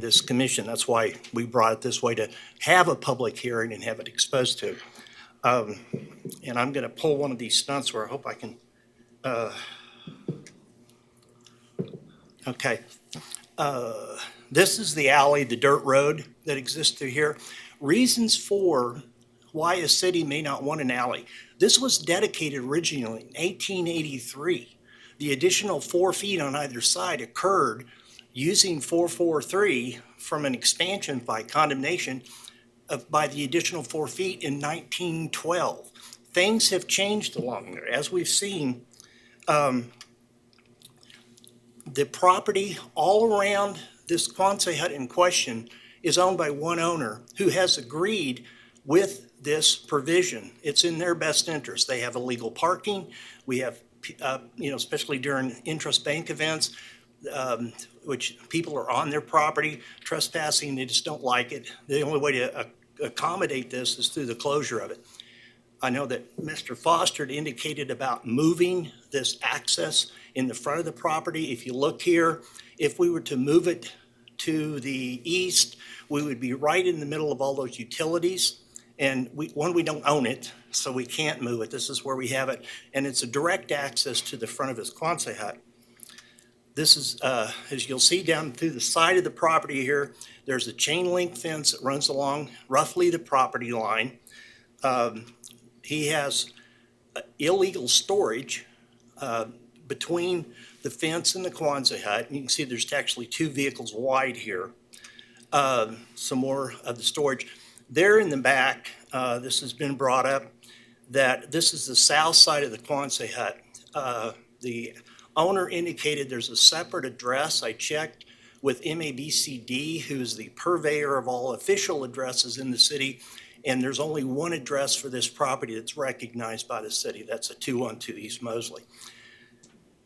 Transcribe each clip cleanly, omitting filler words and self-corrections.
this commission. That's why we brought it this way, to have a public hearing and have it exposed to. And I'm going to pull one of these stunts where I hope I can. Okay. This is the alley, the dirt road that exists through here. Reasons for why a city may not want an alley. This was dedicated originally in 1883. The additional 4 feet on either side occurred using 443 from an expansion by condemnation by the additional 4 feet in 1912. Things have changed along there. As we've seen, the property all around this Quonset hut in question is owned by one owner who has agreed with this provision. It's in their best interest. They have illegal parking. We have, especially during interest bank events, which people are on their property trespassing. They just don't like it. The only way to accommodate this is through the closure of it. I know that Mr. Foster had indicated about moving this access in the front of the property. If you look here, if we were to move it to the east, we would be right in the middle of all those utilities. And we don't own it, so we can't move it. This is where we have it. And it's a direct access to the front of his Quonset hut. This is, as you'll see down through the side of the property here, there's a chain link fence that runs along roughly the property line. He has illegal storage between the fence and the Quonset hut. And you can see there's actually 2 vehicles wide here. Some more of the storage. There in the back, this has been brought up, that this is the south side of the Quonset hut. The owner indicated there's a separate address. I checked with MAPC, who's the purveyor of all official addresses in the city, and there's only one address for this property that's recognized by the city. That's a 212 East Mosley.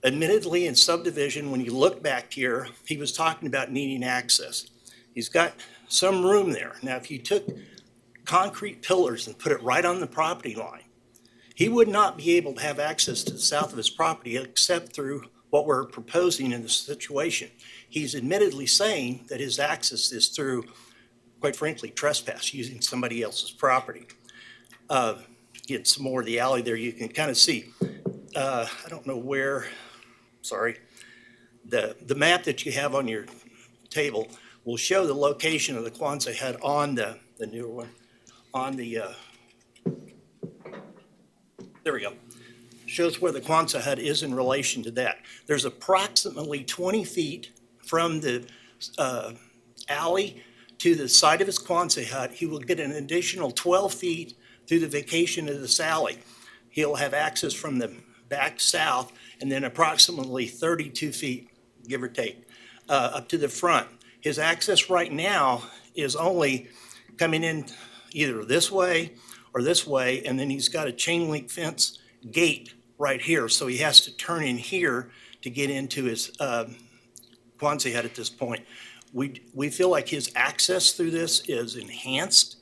Admittedly, in subdivision, when you look back here, he was talking about needing access. He's got some room there. Now, if you took concrete pillars and put it right on the property line, he would not be able to have access to the south of his property except through what we're proposing in this situation. He's admittedly saying that his access is through, quite frankly, trespass, using somebody else's property. Get some more of the alley there, you can kind of see. I don't know where, sorry. The map that you have on your table will show the location of the Quonset hut on the newer one, on the, there we go. Shows where the Quonset hut is in relation to that. There's approximately 20 feet from the alley to the side of his Quonset hut. He will get an additional 12 feet through the vacation of this alley. He'll have access from the back south, and then approximately 32 feet, give or take, up to the front. His access right now is only coming in either this way or this way, and then he's got a chain link fence gate right here. So he has to turn in here to get into his Quonset hut at this point. We feel like his access through this is enhanced.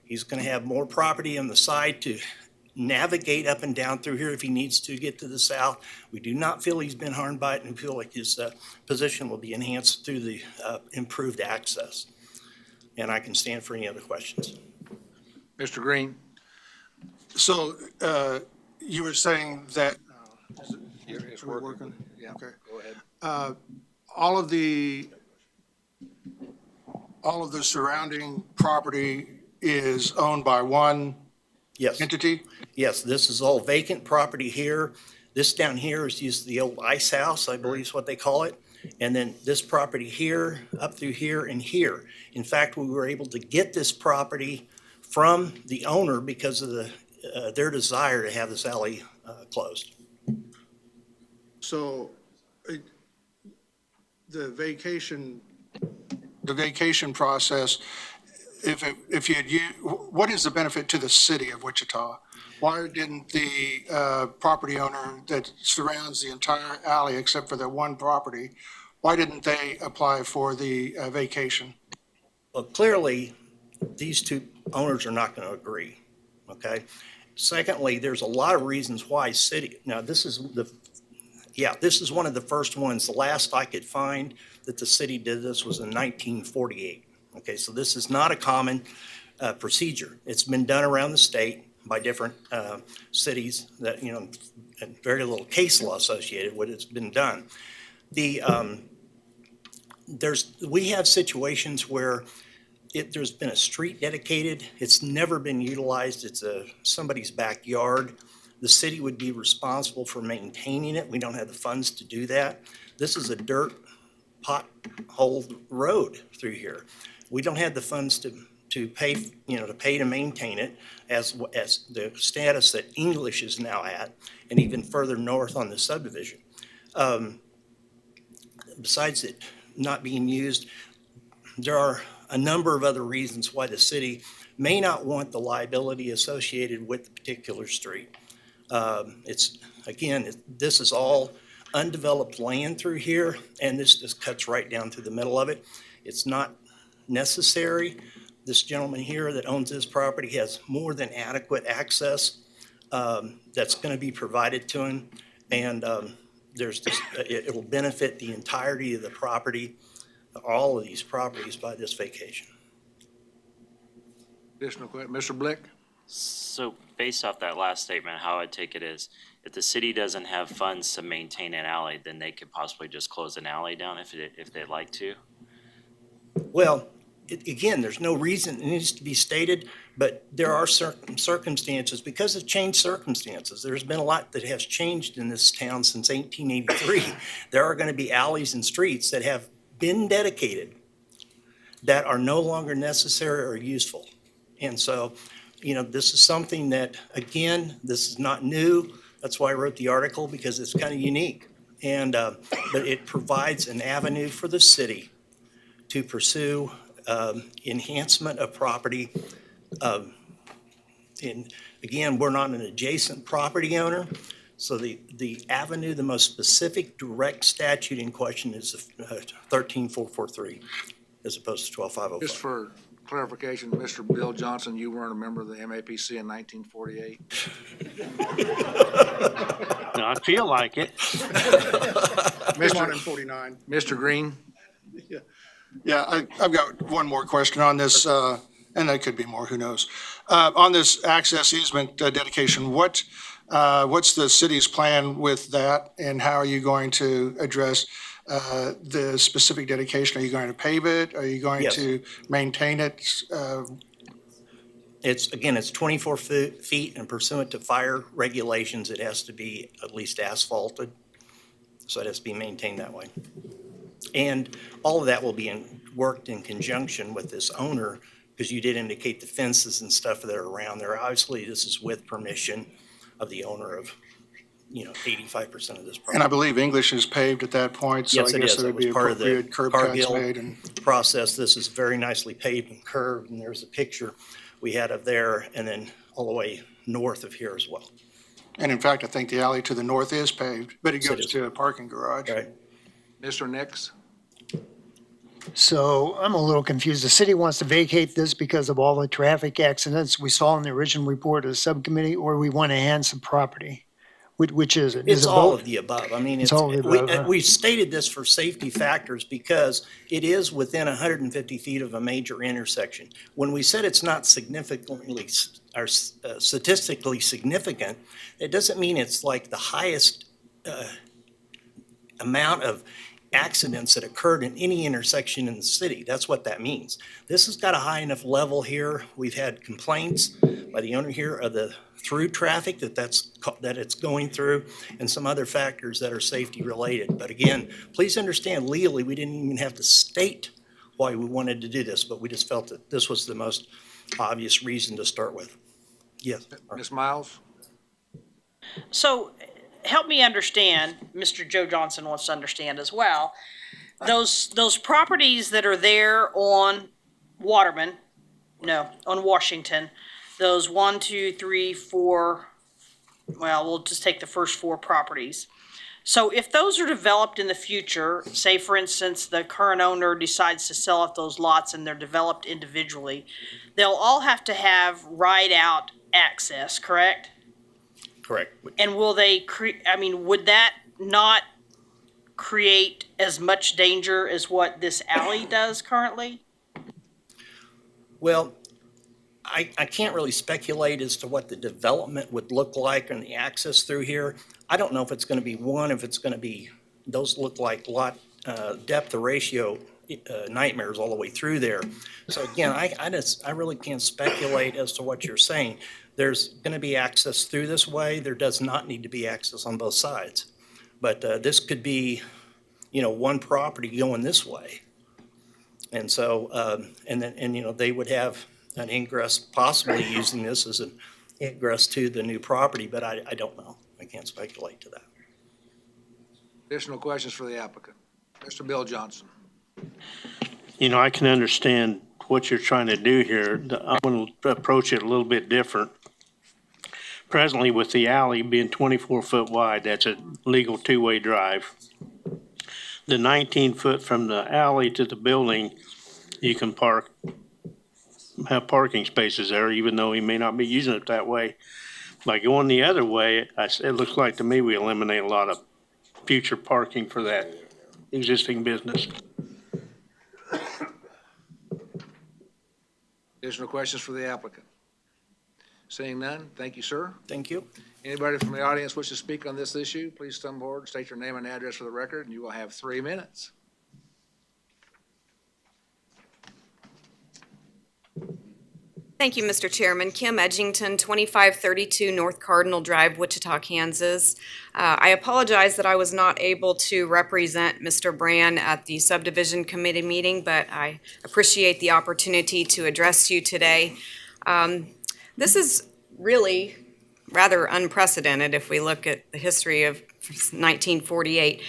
He's going to have more property on the side to navigate up and down through here if he needs to get to the south. We do not feel he's been harmed by it, and we feel like his position will be enhanced through the improved access. And I can stand for any other questions. Mr. Green? So you were saying that It's we're working. working? Yeah, Okay. go ahead. All of the surrounding property is owned by one Yes. entity? Yes, this is all vacant property here. This down here is used the old ice house, I believe is what they call it. And then this property here, up through here and here. In fact, we were able to get this property from the owner because of their desire to have this alley closed. So the vacation process, if you had used, what is the benefit to the city of Wichita? Why didn't the property owner that surrounds the entire alley except for the one property, why didn't they apply for the vacation? Well, clearly, these two owners are not going to agree, okay? Secondly, there's a lot of reasons why city, now this is Yeah, this is one of the first ones. The last I could find that the city did this was in 1948. Okay, so this is not a common procedure. It's been done around the state by different cities that, and very little case law associated with it's been done. We have situations where there's been a street dedicated, it's never been utilized, it's somebody's backyard. The city would be responsible for maintaining it. We don't have the funds to do that. This is a dirt pothole road through here. We don't have the funds to pay, to maintain it as the status that English is now at, and even further north on the subdivision. Besides it not being used, there are a number of other reasons why the city may not want the liability associated with the particular street. This is all undeveloped land through here, and this just cuts right down through the middle of it. It's not necessary. This gentleman here that owns this property has more than adequate access that's going to be provided to him, and it will benefit the entirety of the property, all of these properties, by this vacation. Additional question, Mr. Blick? So based off that last statement, how I take it is, if the city doesn't have funds to maintain an alley, then they could possibly just close an alley down if they'd like to? Well, again, there's no reason it needs to be stated, but there are certain circumstances, because of changed circumstances. There's been a lot that has changed in this town since 1883. There are going to be alleys and streets that have been dedicated that are no longer necessary or useful. And so, this is something that, again, this is not new. That's why I wrote the article, because it's kind of unique. And, but it provides an avenue for the city to pursue enhancement of property. And again, we're not an adjacent property owner. So the avenue, the most specific direct statute in question is 13443 as opposed to 12505. Just for clarification, Mr. Bill Johnson, you weren't a member of the MAPC in 1948? No, I feel like it. Mr. 49. Mr. Green? Yeah, I've got one more question on this, and there could be more, who knows. On this access easement dedication, what's the city's plan with that, and how are you going to address the specific dedication? Are you going to pave it? Are you going Yes. to maintain it? It's 24 feet, and pursuant to fire regulations, it has to be at least asphalted. So it has to be maintained that way. And all of that will be worked in conjunction with this owner, because you did indicate the fences and stuff that are around there. Obviously, this is with permission of the owner of, 85% of this property. And I believe English is paved at that point, so I Yes, it guess is. there It would be was part of the appropriate curb cuts Cargill made. And process. This is very nicely paved and curved, and there's a picture we had of there, and then all the way north of here as well. in fact, I think the alley to the north is paved, but it Yes, it goes is. to a parking garage. Right? Mr. Nix? So I'm a little confused. The city wants to vacate this because of all the traffic accidents we saw in the original report of the subcommittee, or we want to enhance the property? Which is it? Is It's it all both? of the above. I mean, It's all of the above, huh? we've stated this for safety factors because it is within 150 feet of a major intersection. When we said it's not significantly or statistically significant, it doesn't mean it's like the highest amount of accidents that occurred in any intersection in the city. That's what that means. This has got a high enough level here. We've had complaints by the owner here of the through traffic that it's going through, and some other factors that are safety related. But again, please understand, legally, we didn't even have to state why we wanted to do this, but we just felt that this was the most obvious reason to start with. Yes. Ms. Miles? So help me understand, Mr. Joe Johnson wants to understand as well, those properties that are there on on Washington, those 1, 2, 3, 4, well, we'll just take the first 4 properties. So if those are developed in the future, say for instance, the current owner decides to sell off those lots and they're developed individually, they'll all have to have ride-out access, correct? Correct. And will they would that not create as much danger as what this alley does currently? Well, I can't really speculate as to what the development would look like and the access through here. I don't know if it's going to be one, if it's going to be, those look like lot depth of ratio nightmares all the way through there. So again, I really can't speculate as to what you're saying. There's going to be access through this way. There does not need to be access on both sides. But this could be, one property going this way. And so, and they would have an ingress, possibly using this as an ingress to the new property, but I don't know. I can't speculate to that. Additional questions for the applicant? Mr. Bill Johnson. I can understand what you're trying to do here. I'm going to approach it a little bit different. Presently, with the alley being 24 foot wide, that's a legal two-way drive. The 19 foot from the alley to the building, you can have parking spaces there, even though he may not be using it that way. By going the other way, it looks like to me we eliminate a lot of future parking for that existing business. Additional questions for the applicant? Seeing none, thank you, sir. Thank you. Anybody from the audience wish to speak on this issue, please come forward, state your name and address for the record, and you will have 3 minutes. Thank you, Mr. Chairman. Kim Edgington, 2532 North Cardinal Drive, Wichita, Kansas. I apologize that I was not able to represent Mr. Brand at the subdivision committee meeting, but I appreciate the opportunity to address you today. This is really rather unprecedented if we look at the history of 1948.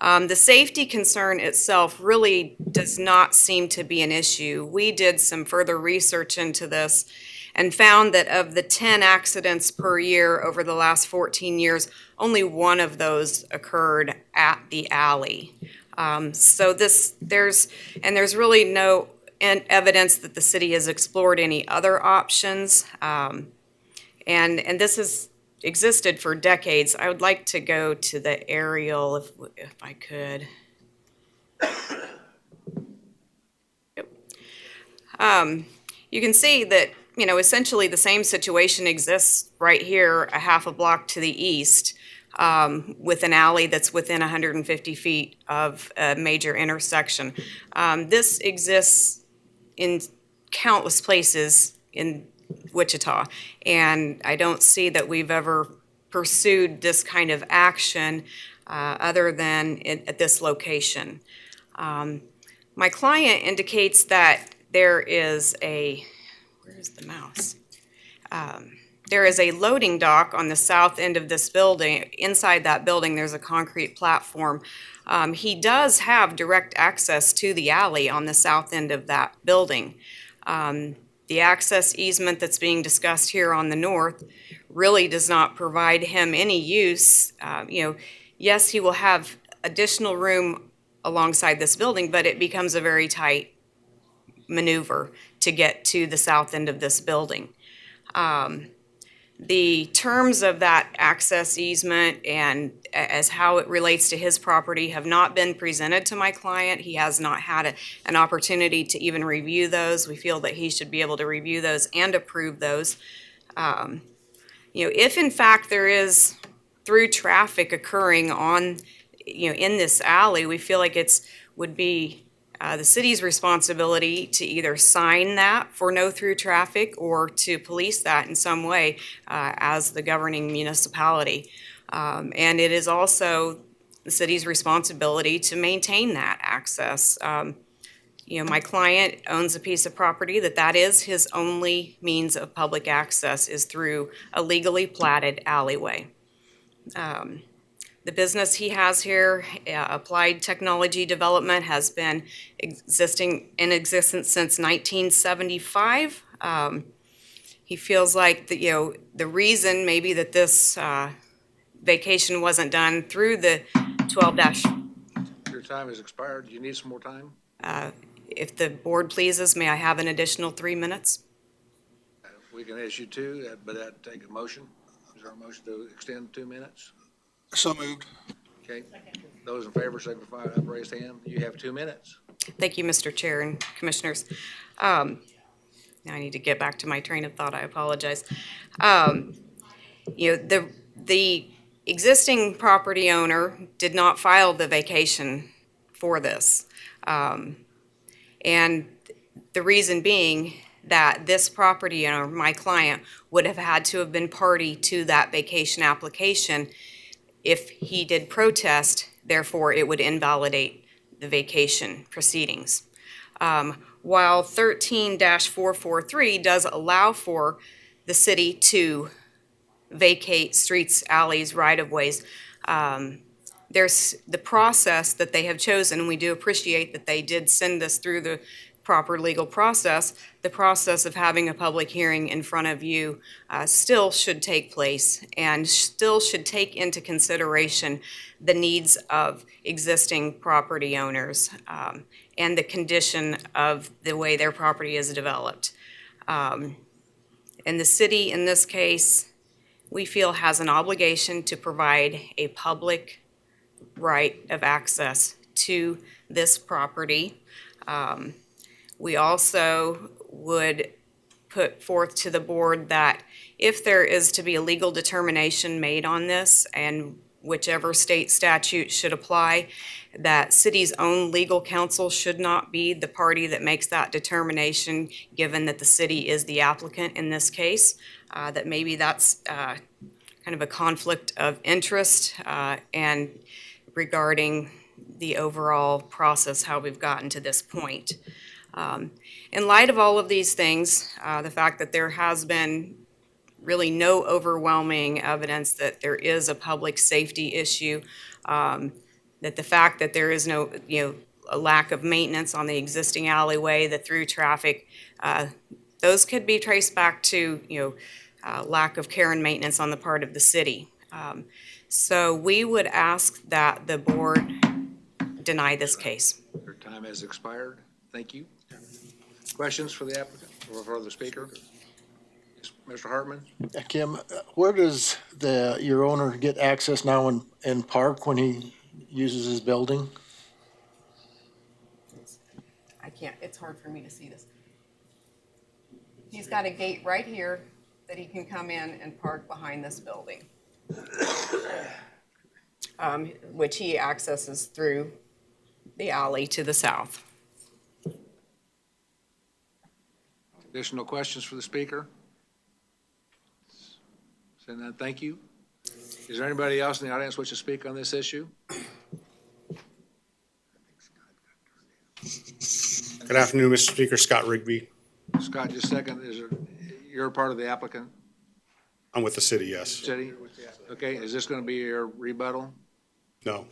The safety concern itself really does not seem to be an issue. We did some further research into this and found that of the 10 accidents per year over the last 14 years, only one of those occurred at the alley. So there's really no evidence that the city has explored any other options. And this has existed for decades. I would like to go to the aerial if I could. Yep. You can see that, essentially the same situation exists right here, a half a block to the east, with an alley that's within 150 feet of a major intersection. This exists in countless places in Wichita, and I don't see that we've ever pursued this kind of action other than at this location. My client indicates that there is where's the mouse? There is a loading dock on the south end of this building. Inside that building, there's a concrete platform. He does have direct access to the alley on the south end of that building. The access easement that's being discussed here on the north really does not provide him any use. Yes, he will have additional room alongside this building, but it becomes a very tight maneuver to get to the south end of this building. The terms of that access easement and as how it relates to his property have not been presented to my client. He has not had an opportunity to even review those. We feel that he should be able to review those and approve those. If in fact there is through traffic occurring on, in this alley, we feel like would be the city's responsibility to either sign that for no through traffic or to police that in some way as the governing municipality. And it is also the city's responsibility to maintain that access. My client owns a piece of property that is his only means of public access is through a legally platted alleyway. The business he has here, Applied Technology Development, has been in existence since 1975. He feels like the reason maybe that this vacation wasn't done through the 12- Your time has expired. Do you need some more time? If the board pleases, may I have an additional 3 minutes? We can issue 2, but that'd take a motion. Is there a motion to extend 2 minutes? So moved. Okay. Those in favor signify by raised hand. You have 2 minutes. Thank you, Mr. Chair and Commissioners. Now I need to get back to my train of thought. I apologize. The existing property owner did not file the vacation for this. And the reason being that this property owner, my client, would have had to have been party to that vacation application. If he did protest, therefore it would invalidate the vacation proceedings. While 13-443 does allow for the city to vacate streets, alleys, right-of-ways, there's the process that they have chosen, and we do appreciate that they did send this through the proper legal process. The process of having a public hearing in front of you still should take place and still should take into consideration the needs of existing property owners and the condition of the way their property is developed. And the city, in this case, we feel has an obligation to provide a public right of access to this property. We also would put forth to the board that if there is to be a legal determination made on this, and whichever state statute should apply, that city's own legal counsel should not be the party that makes that determination, given that the city is the applicant in this case, that maybe that's kind of a conflict of interest and regarding the overall process, how we've gotten to this point. In light of all of these things, the fact that there has been really no overwhelming evidence that there is a public safety issue, that the fact that there is no, a lack of maintenance on the existing alleyway, the through traffic, those could be traced back to, lack of care and maintenance on the part of the city. So we would ask that the board deny this case. Your time has expired. Thank you. Questions for the applicant or for the speaker? Mr. Hartman? Kim, where does your owner get access now and park when he uses his building? I can't, it's hard for me to see this. He's got a gate right here that he can come in and park behind this building, which he accesses through the alley to the south. Additional questions for the speaker? Saying that, thank you. Is there anybody else in the audience wish to speak on this issue? Good afternoon, Mr. Speaker. Scott Rigby. Scott, just a second. You're part of the applicant I'm with the city, yes. city? Okay, is this going to be your rebuttal? No.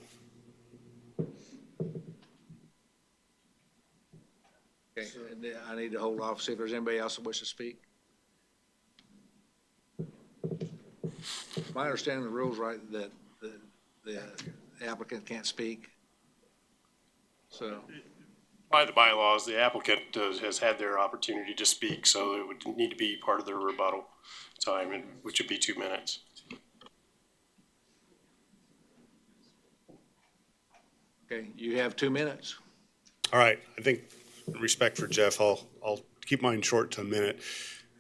Okay, I need to hold off, see if there's anybody else that wishes to speak. My understanding of the rules, right, that the applicant can't speak. So, By the bylaws, the applicant has had their opportunity to speak, so it would need to be part of their rebuttal time, which would be 2 minutes. okay, you have 2 minutes. All right. I think, in respect for Jeff, I'll keep mine short to a minute.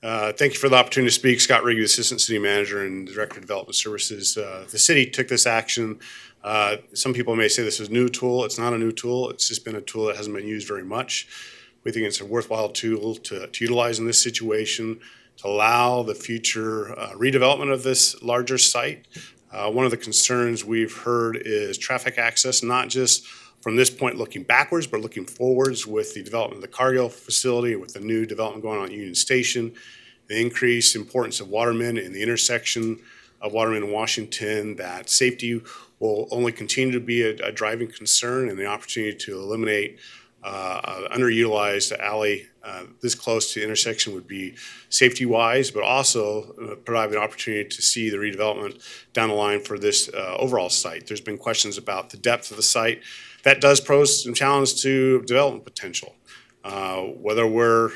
Thank you for the opportunity to speak. Scott Rigby, Assistant City Manager and Director of Development Services. The city took this action. Some people may say this is a new tool. It's not a new tool. It's just been a tool that hasn't been used very much. We think it's a worthwhile tool to utilize in this situation to allow the future redevelopment of this larger site. One of the concerns we've heard is traffic access, not just from this point looking backwards, but looking forwards with the development of the Cargill facility, with the new development going on at Union Station, the increased importance of Waterman in the intersection of Waterman and Washington, that safety will only continue to be a driving concern, and the opportunity to eliminate underutilized alley this close to the intersection would be safety-wise, but also provide the opportunity to see the redevelopment down the line for this overall site. There's been questions about the depth of the site. That does pose some challenge to development potential. Whether we're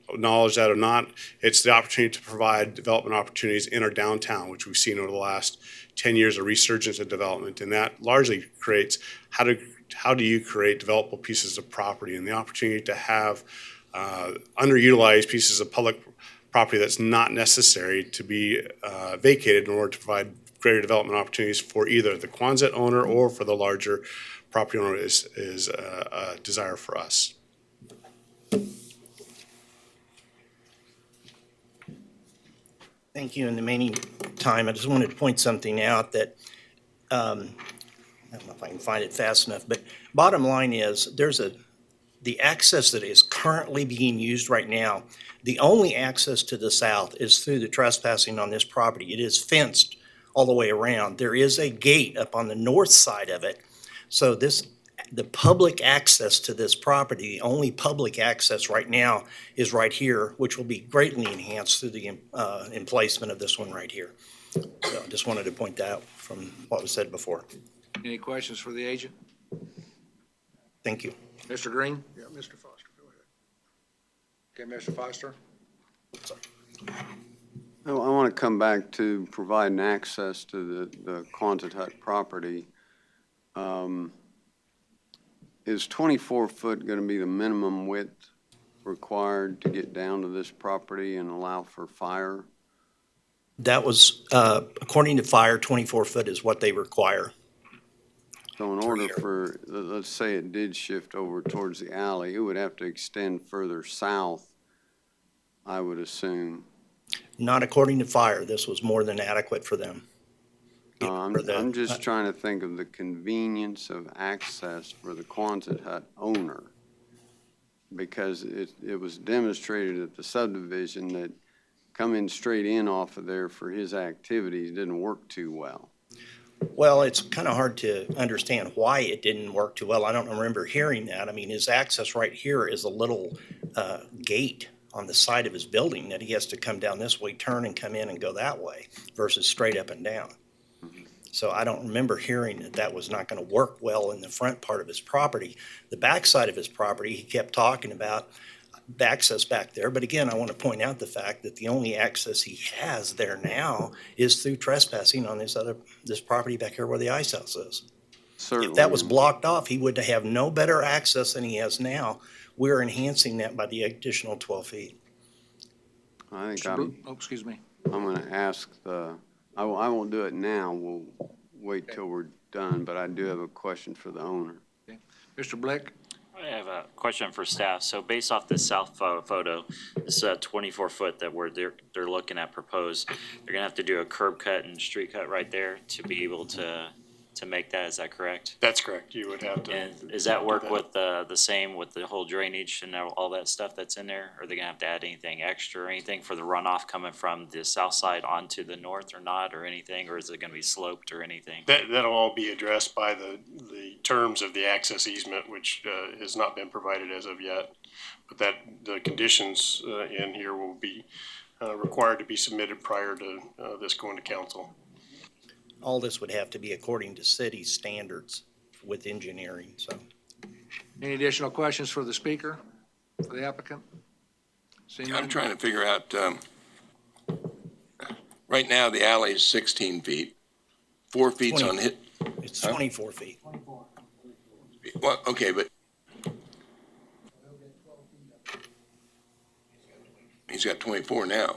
acknowledge that or not, it's the opportunity to provide development opportunities in our downtown, which we've seen over the last 10 years of resurgence of development. And that largely creates how do you create developable pieces of property, and the opportunity to have underutilized pieces of public property that's not necessary to be vacated in order to provide greater development opportunities for either the Quonset owner or for the larger property owner is a desire for us. Thank you. In the remaining time, I just wanted to point something out that, I don't know if I can find it fast enough, but bottom line is the access that is currently being used right now, the only access to the south is through the trespassing on this property. It is fenced all the way around. There is a gate up on the north side of it. So the public access to this property, the only public access right now is right here, which will be greatly enhanced through the emplacement of this one right here. So I just wanted to point that out from what was said before. Any questions for the agent? Thank you. Mr. Green? Yeah, Mr. Foster, go ahead. Okay, Mr. Foster? I want to come back to providing access to the Quonset hut property. Is 24 foot going to be the minimum width required to get down to this property and allow for fire? That was, according to fire, 24 foot is what they require. So in order for, let's say it did shift over towards the alley, it would have to extend further south, I would assume. Not according to fire. This was more than adequate for them. I'm just trying to think of the convenience of access for the Quonset hut owner, because it was demonstrated at the subdivision that coming straight in off of there for his activities didn't work too well. Well, it's kind of hard to understand why it didn't work too well. I don't remember hearing that. I mean, his access right here is a little gate on the side of his building that he has to come down this way, turn and come in and go that way versus straight up and down. So I don't remember hearing that that was not going to work well in the front part of his property. The back side of his property, he kept talking about the access back there. But again, I want to point out the fact that the only access he has there now is through trespassing on this property back here where the ice house is. Certainly. If that was blocked off, he would have no better access than he has now. We're enhancing that by the additional 12 feet. I think Oh, excuse me. I'm going to ask I won't do it now. We'll wait till we're done, but I do have a question for the owner. Okay. Mr. Blick? I have a question for staff. So based off this south photo, this 24 foot that they're looking at proposed, they're gonna have to do a curb cut and street cut right there to be able to make that. Is that correct? That's correct. You would have to. And does that work with the same with the whole drainage and all that stuff that's in there? Are they gonna have to add anything extra or anything for the runoff coming from the south side onto the north or not or anything? Or is it gonna be sloped or anything? That'll all be addressed by the terms of the access easement, which has not been provided as of yet. But the conditions in here will be required to be submitted prior to this going to council. All this would have to be according to city standards with engineering, so. Any additional questions for the speaker, for the applicant? Seeing I'm none? trying to figure out, right now, the alley is 16 feet, 4 feet's on it. It's 24 feet. Well, okay, but he's got 24 now.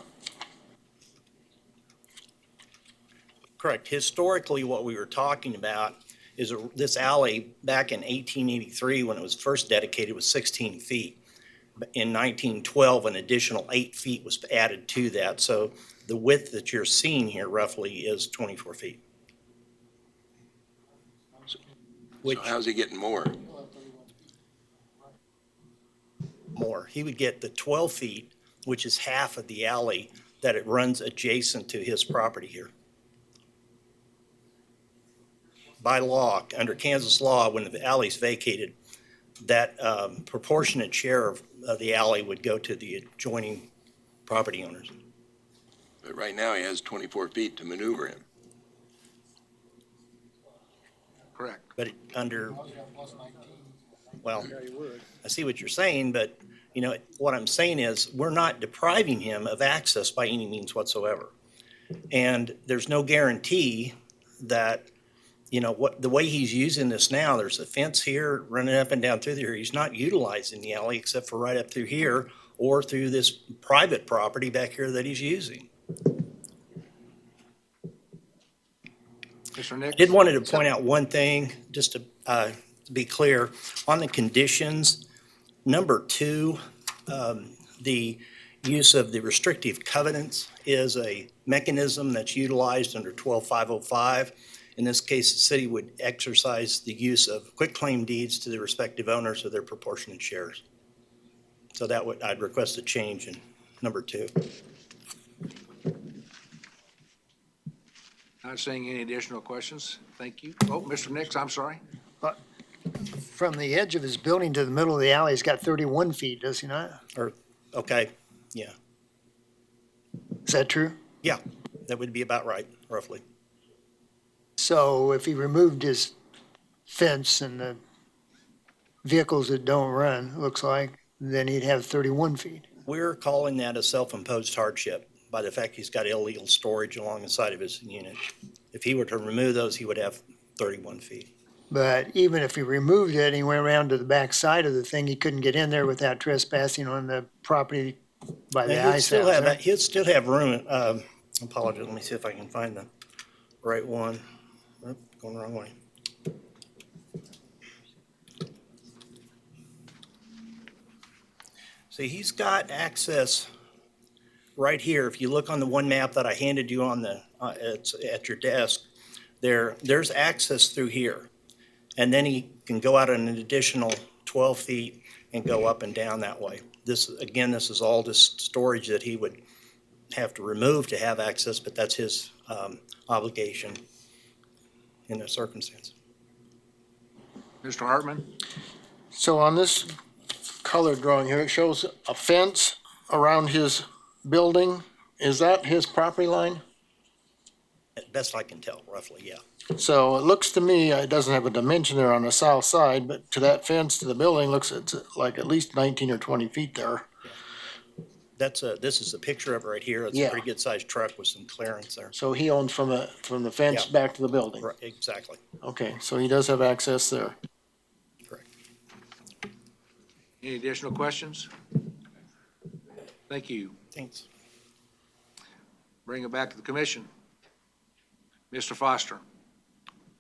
Correct. Historically, what we were talking about is this alley back in 1883, when it was first dedicated, was 16 feet. In 1912, an additional 8 feet was added to that. So the width that you're seeing here roughly is 24 feet. So how's he getting more? More. He would get the 12 feet, which is half of the alley that it runs adjacent to his property here. By law, under Kansas law, when the alley's vacated, that proportionate share of the alley would go to the adjoining property owners. But right now, he has 24 feet to maneuver in. Correct. But under, Well, I see what you're saying, but, you know, what I'm saying is, we're not depriving him of access by any means whatsoever. And there's no guarantee that, you know, the way he's using this now, there's a fence here running up and down through there. He's not utilizing the alley except for right up through here or through this private property back here that he's using. Mr. Nix? Did wanted to point out one thing, just to be clear, on the conditions, number 2, the use of the restrictive covenants is a mechanism that's utilized under 12505. In this case, the city would exercise the use of quitclaim deeds to the respective owners of their proportionate shares. So that would, I'd request a change in number 2. Not seeing any additional questions. Thank you. Oh, Mr. Nix, I'm sorry. From the edge of his building to the middle of the alley, he's got 31 feet, does he not? Okay, yeah. Is that true? Yeah, that would be about right, roughly. So if he removed his fence and the vehicles that don't run, looks like, then he'd have 31 feet. We're calling that a self-imposed hardship by the fact he's got illegal storage along the side of his unit. If he were to remove those, he would have 31 feet. But even if he removed it and he went around to the back side of the thing, he couldn't get in there without trespassing on the property by the ice house. Huh? He'd still have room. Apologize, let me see if I can find the right one. Oop, going the wrong way. See, he's got access right here. If you look on the one map that I handed you on the it's at your desk, there's access through here. And then he can go out an additional 12 feet and go up and down that way. This is all just storage that he would have to remove to have access, but that's his obligation in the circumstance. Mr. Hartman? So on this color drawing here, it shows a fence around his building. Is that his property line? Best I can tell, roughly, yeah. So it looks to me, it doesn't have a dimension there on the south side, but to that fence to the building, looks it's like at least 19 or 20 feet there. This is a picture of it right here. It's a Yeah. pretty good sized truck with some clearance there. So he owns from the fence Yeah. back to the building. Right, exactly. Okay, so he does have access there. Correct. Any additional questions? Thank you. Thanks. Bring it back to the commission. Mr. Foster?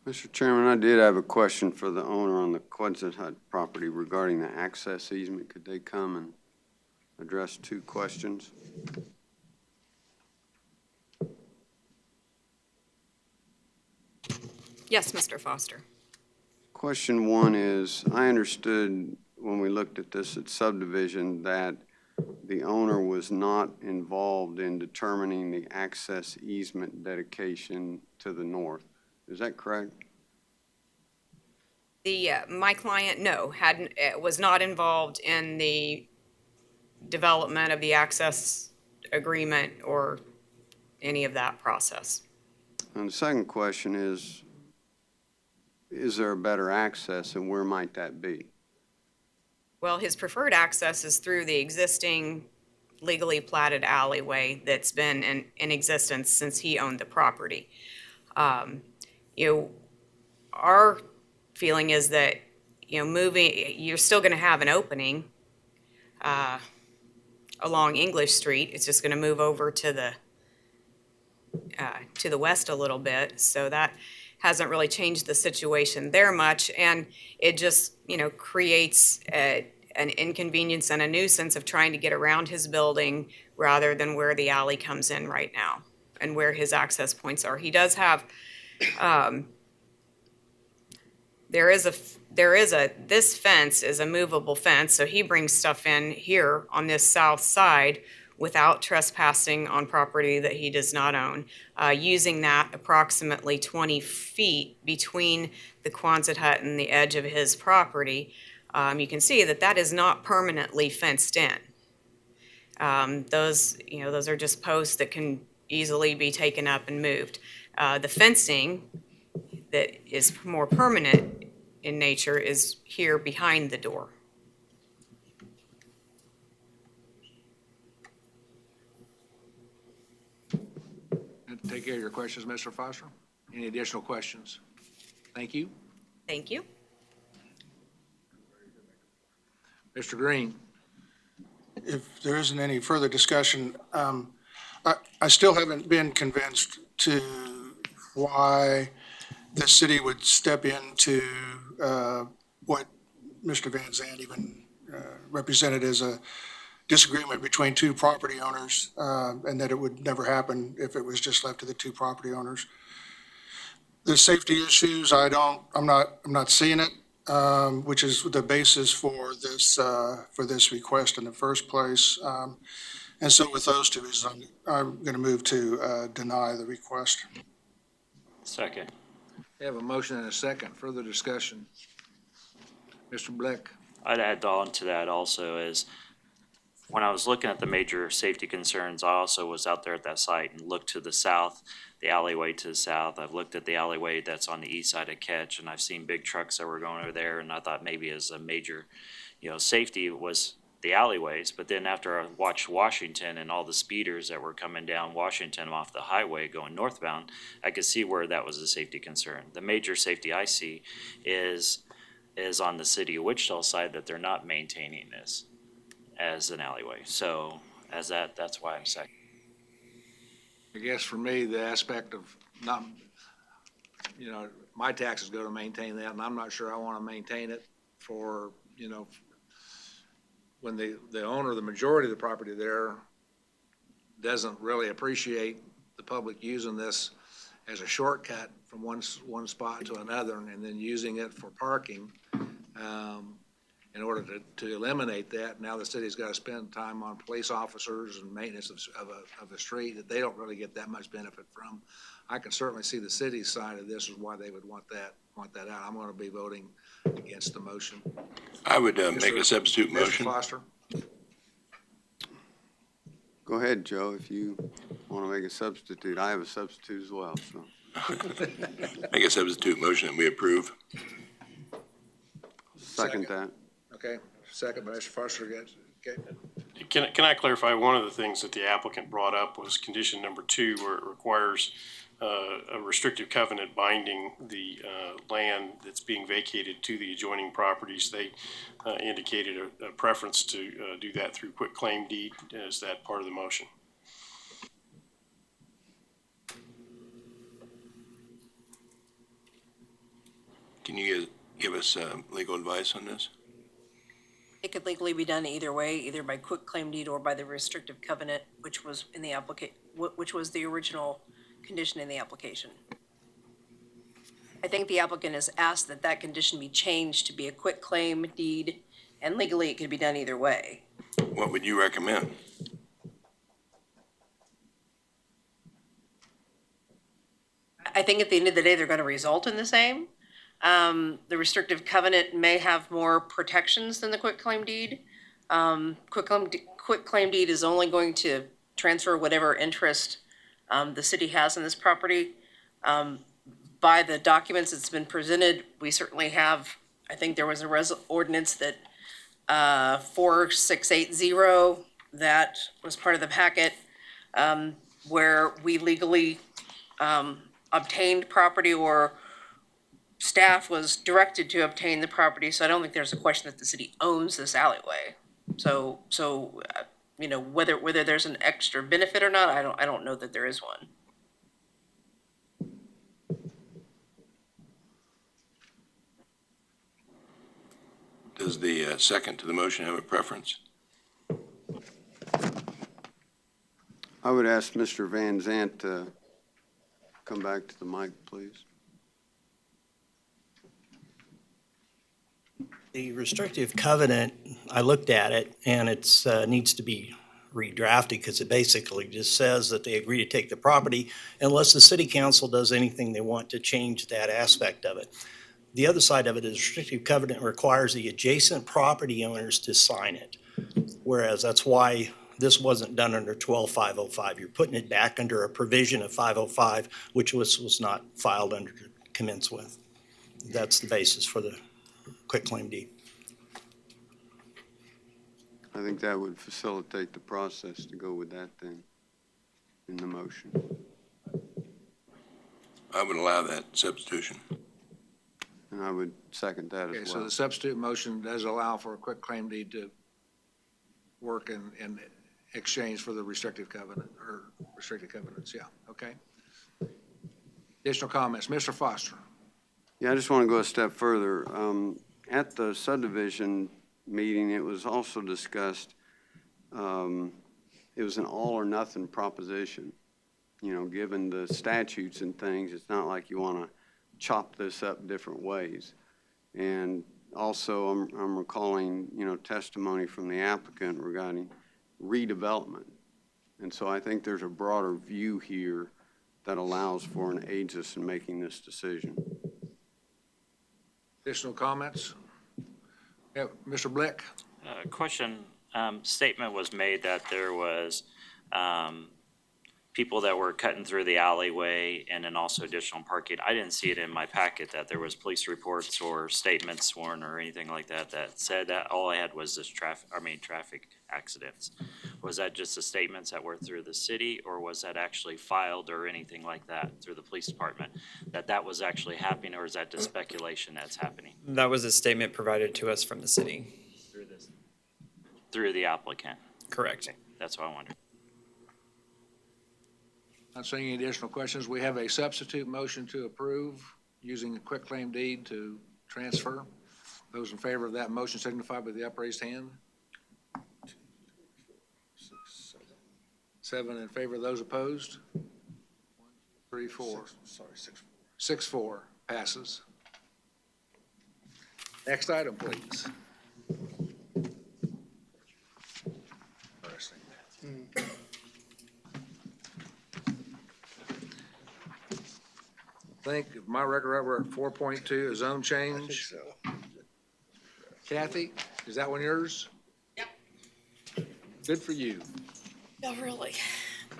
Mr. Chairman, I did have a question for the owner on the Quonset Hut property regarding the access easement. Could they come and address 2 questions? Yes, Mr. Foster. Question 1 is, I understood when we looked at this at subdivision that the owner was not involved in determining the access easement dedication to the north. Is that correct? My client, no, was not involved in the development of the access agreement or any of that process. And the second question is there a better access and where might that be? Well, his preferred access is through the existing legally platted alleyway that's been in existence since he owned the property. Our feeling is that, you're still gonna have an opening along English Street. It's just gonna move over to the west a little bit, so that hasn't really changed the situation there much, and it just, creates an inconvenience and a nuisance of trying to get around his building rather than where the alley comes in right now and where his access points are. He does have, this fence is a movable fence, so he brings stuff in here on this south side without trespassing on property that he does not own, using that approximately 20 feet between the Quonset hut and the edge of his property. You can see that is not permanently fenced in. Those are just posts that can easily be taken up and moved. The fencing that is more permanent in nature is here behind the door. Take care of your questions, Mr. Foster. Any additional questions? Thank you. Thank you. Mr. Green? If there isn't any further discussion, I still haven't been convinced to why the city would step into what Mr. Van Zandt even represented as a disagreement between two property owners, and that it would never happen if it was just left to the two property owners. The safety issues, I'm not seeing it, which is the basis for this request in the first place. And so with those two reasons, I'm going to move to deny the request. Second. We have a motion and a second. Further discussion? Mr. Bleck? I'd add on to that also is, when I was looking at the major safety concerns, I also was out there at that site and looked to the south, the alleyway to the south. I've looked at the alleyway that's on the east side of Ketch, and I've seen big trucks that were going over there, and I thought maybe as a major, safety was the alleyways. But then after I watched Washington and all the speeders that were coming down Washington off the highway going northbound, I could see where that was a safety concern. The major safety I see is on the city of Wichita side, that they're not maintaining this as an alleyway. So that's why I'm saying. I guess for me, the aspect of not, my taxes go to maintain that, and I'm not sure I want to maintain it for, when the owner, the majority of the property there doesn't really appreciate the public using this as a shortcut from one spot to another, and then using it for parking. In order to eliminate that, now the city's got to spend time on police officers and maintenance of a street that they don't really get that much benefit from. I can certainly see the city's side of this is why they would want that out. I'm going to be voting against the motion. I would make a substitute Mr. motion. Foster? Go ahead, Joe, if you want to make a substitute. I have a substitute as well, so. Make a substitute motion that we approve. Second that. Okay, second by Mr. Foster. Okay. Can I clarify, one of the things that the applicant brought up was condition number 2, where it requires a restrictive covenant binding the land that's being vacated to the adjoining properties. They indicated a preference to do that through quitclaim deed. Is that part of the motion? Can you give us legal advice on this? It could legally be done either way, either by quitclaim deed or by the restrictive covenant, which was in the which was the original condition in the application. I think the applicant has asked that that condition be changed to be a quitclaim deed, and legally it could be done either way. What would you recommend? I think at the end of the day, they're going to result in the same. The restrictive covenant may have more protections than the quitclaim deed. Quitclaim deed is only going to transfer whatever interest the city has in this property. By the documents that's been presented, we certainly have, I think there was a ordinance that 4680 that was part of the packet, where we legally obtained property, or staff was directed to obtain the property. So I don't think there's a question that the city owns this alleyway. So whether there's an extra benefit or not, I don't know that there is one. Does the second to the motion have a preference? I would ask Mr. Van Zandt to come back to the mic, please. The restrictive covenant, I looked at it, and it's needs to be redrafted, because it basically just says that they agree to take the property unless the city council does anything they want to change that aspect of it. The other side of it is restrictive covenant requires the adjacent property owners to sign it, whereas that's why this wasn't done under 12505. You're putting it back under a provision of 505, which was not filed under to commence with. That's the basis for the quitclaim deed. I think that would facilitate the process to go with that then, in the motion. I would allow that substitution. And I would second that Okay, as so well. the substitute motion does allow for a quitclaim deed to work in exchange for the restrictive covenant, or restricted covenants, yeah, okay. Additional comments, Mr. Foster? Yeah, I just want to go a step further. At the subdivision meeting, it was also discussed, it was an all or nothing proposition. You know, given the statutes and things, it's not like you want to chop this up different ways. And also, I'm recalling, you know, testimony from the applicant regarding redevelopment. And so I think there's a broader view here that allows for and aids us in making this decision. Additional comments? Yeah, Mr. Blick? Question, statement was made that there was people that were cutting through the alleyway and then also additional parking. I didn't see it in my packet that there was police reports or statements sworn or anything like that that said that. All I had was this traffic accidents. Was that just the statements that were through the city, or was that actually filed or anything like that through the police department? That was actually happening, or is that just speculation that's happening? That was a statement provided to us from the city. Through the applicant? Correct. That's what I wondered. Not seeing any additional questions. We have a substitute motion to approve using a quitclaim deed to transfer. Those in favor of that motion signify by the upraised hand. 7 in favor. Those opposed? 3, 4. 6-4 passes. Next item, please. I think, if my record right, we're at 4.2, a zone change. Kathy, is that one yours? Yep. Good for you. Oh, really?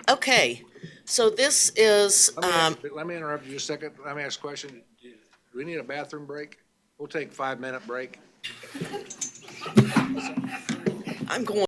Okay, so this is, Let me interrupt you just a second. Let me ask a question. Do we need a bathroom break? We'll take a 5-minute break. I'm going